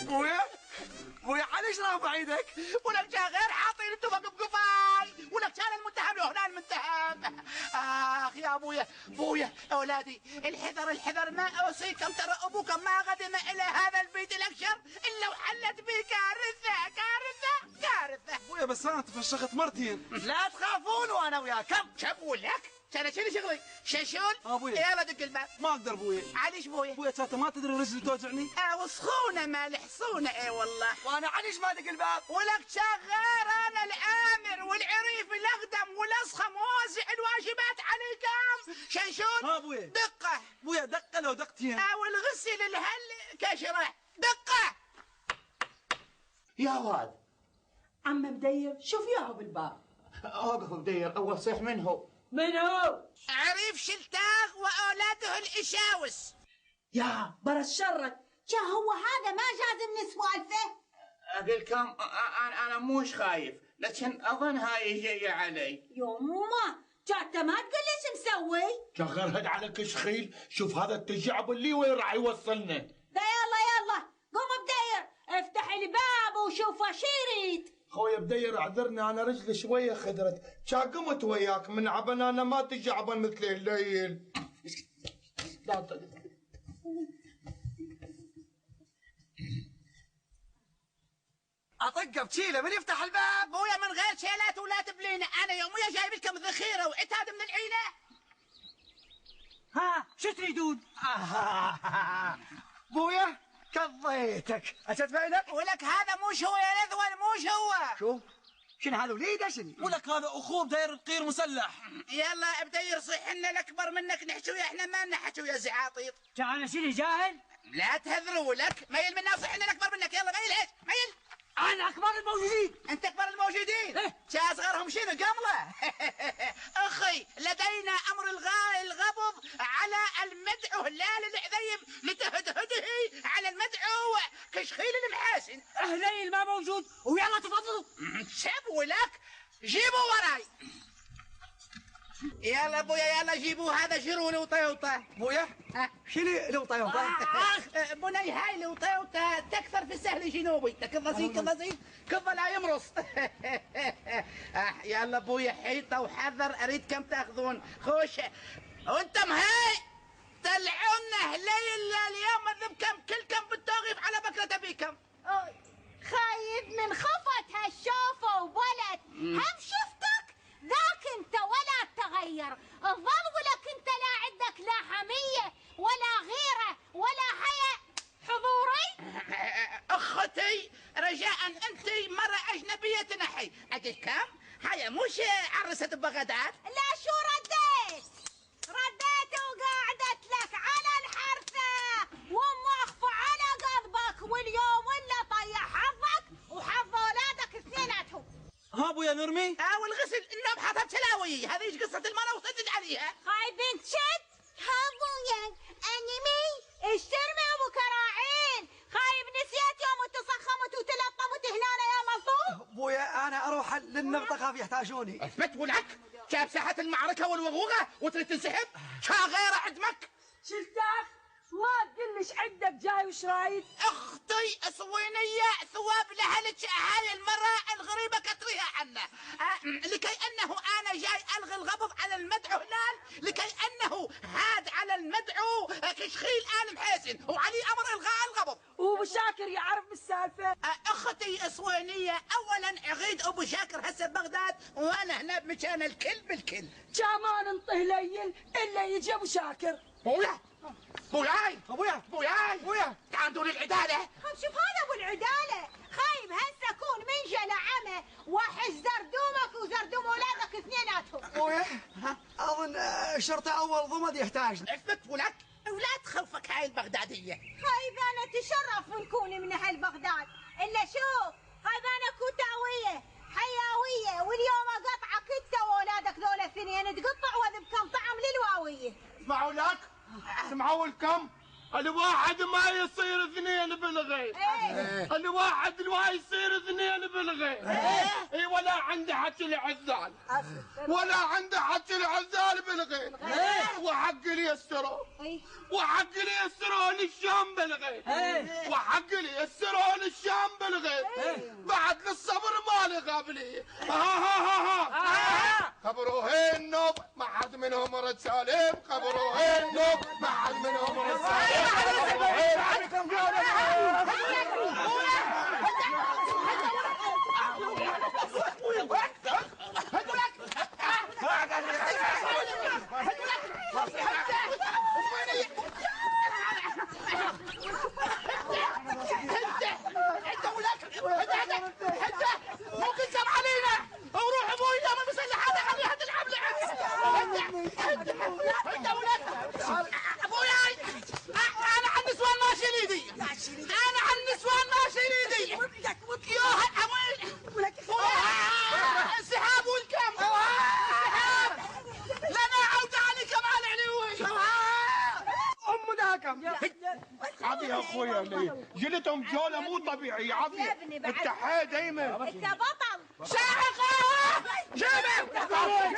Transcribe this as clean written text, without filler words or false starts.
بويا بويا عليش رافع ايدك؟ ولك جا غير حاطين انتم بقفاي، ولك كان المتهم له هنا المتهم. اخ يا ابويا بويا اولادي الحذر الحذر، ما اوصيكم ترى ابوكم ما قدم الى هذا البيت الاكشر الا وحلت به كارثه كارثه كارثه. بويا بس انا تفشخت مرتين. لا تخافون وانا وياكم. شبول لك انا شنو شغلي؟ شنشول؟ ابويا يلا دق الباب. ما اقدر بويا. عليش بويا؟ بويا انت ما تدري رجلي توجعني؟ وسخونه ما لحصونه. اي والله. وانا عليش ما دق الباب؟ ولك شغال انا الامر والعريف الاقدم والاصخم ووزع الواجبات عليكم. شنشون؟ ها بويا. دقه. بويا دقه لو دقتين. والغسل الهل كشره. دقه. يا واد عم مدير شوف ياهو بالباب. اوقف بدير اول صيح منه. من هو؟ عريف شلتاغ واولاده الاشاوس. يا برا شرك، جا هو هذا ما جاز من سوالفه. اقول كم انا مش خايف، لكن اظن هاي جايه علي. يما جات ما تقول لي شو مسوي؟ شغل هد على كشخيل، شوف هذا التجعب اللي وين راح يوصلنا. لا يلا يلا قوم بدير افتح الباب وشوف وش يريد. خويا بدير اعذرني انا رجلي شويه خدرت، شا قمت وياك من عبن انا ما تجعبن مثل الليل. اطقه بشيله من يفتح الباب؟ بويا من غير شيلات ولا تبلينه، انا يوميا جايب لكم ذخيره وعتاد من العينه. ها شو تريدون؟ بويا كضيتك اشد بعينك. ولك هذا مش هو يا نذول مش هو. شو؟ شنو هذا وليد شنو؟ ولك هذا اخوه داير القير مسلح. يلا بدير صح لنا الاكبر منك نحشويا، احنا ما نحشو يا زعاطيط. انا شنو جاهل؟ لا تهذروا لك ميل منا صح لنا الاكبر منك. يلا ميل ايش ميل. انا اكبر الموجودين. انت اكبر الموجودين. إيه؟ اصغرهم شنو قمله. اخي لدينا امر الغاء الغضب على المدعو هلال العذيب لتهدهده على المدعو كشخيل المحاسن. هليل ما موجود ويلا تفضلوا. شبوا لك جيبوا وراي. يلا ابويا يلا جيبوا هذا شرو لوطيوطه. بويا شنو لو طيوطه؟ بني هاي لوطيوطه تكثر في السهل الجنوبي. كذا زين كذا زين كذا لا يمرص. يلا ابويا حيطه وحذر اريدكم تاخذون خوش. وانتم هاي تلعونا هليل اليوم اذبكم كلكم بالتوقيف على بكره ابيكم. خايف من خفت هالشوفه وبلد. هم شفتك ذاك انت ولا تغير، ظل ولك انت لا عندك لا حميه ولا غيره ولا حياء حضوري. اختي رجاء انت مره اجنبيه تنحي. اجل كم هيا مش عرست بغداد. لا شو رديت؟ رديت وقعدت لك على الحرثه وموقفه على قضبك، واليوم ولا طيح حظك وحظ اولادك اثنيناتهم. ها بويا نرمي؟ والغسل النوم حاطط سلاوي. هذه ايش قصه المراه وسدد عليها. خايبين تشد؟ ها بويا انمي اشترمي ابو كراعين. خايب نسيت يوم تسخمت وتلطمت هنا يا ملطوف. بويا انا اروح للنقطه خاف يحتاجوني. اثبت ولك شاف ساحه المعركه والوغوغه وتريد تنسحب. شا غير عدمك. شلتك ما تقلش عندك جاي وش رايد؟ اختي صوينيه ثواب لهلك هاي المره الغريبه كتريها عنا. لكي انه انا جاي الغي الغضب على المدعو هلال، لكي انه هاد على المدعو كشخيل ال محاسن وعلي امر الغاء الغضب. وابو شاكر يعرف بالسالفه. اختي صوينيه اولا اغيد ابو شاكر هسه ببغداد وانا هنا بمكان الكل بالكل. ما ننطه ليل الا يجي ابو شاكر. بويا بوياي ابويا بوياي بويا تعال دون العداله. خب شوف هذا ابو العداله خايب هسه كون من جل عمى وحش زردومك وزردوم اولادك اثنيناتهم. بويا اظن شرطه اول ضمد يحتاج. اثبت ولك ولا تخوفك هاي البغداديه. خايب انا تشرف ونكون من اهل بغداد، الا شوف خايب انا كوتاويه حياويه واليوم اقطعك انت واولادك ذول الاثنين تقطع واذبكم طعم للواويه. اسمعوا لك، اسمعوا لكم الواحد ما يصير اثنين بالغير. الواحد ما يصير اثنين بالغير. اي ولا عنده حتى العزال، ولا عنده حتى العزال بالغير. وحق لي يسرون، وحق لي يسرون الشام بالغير، وحق لي يسرون الشام بالغير. بعد للصبر مالي قابلي. قبروهين نوب ما حد منهم رد سالم. قبروهين نوب ما حد منهم رد سالم. عافية يا اخويا، جلتهم جولة مو طبيعية. عافية التحية دايما. انت بطل. شاعر جيبه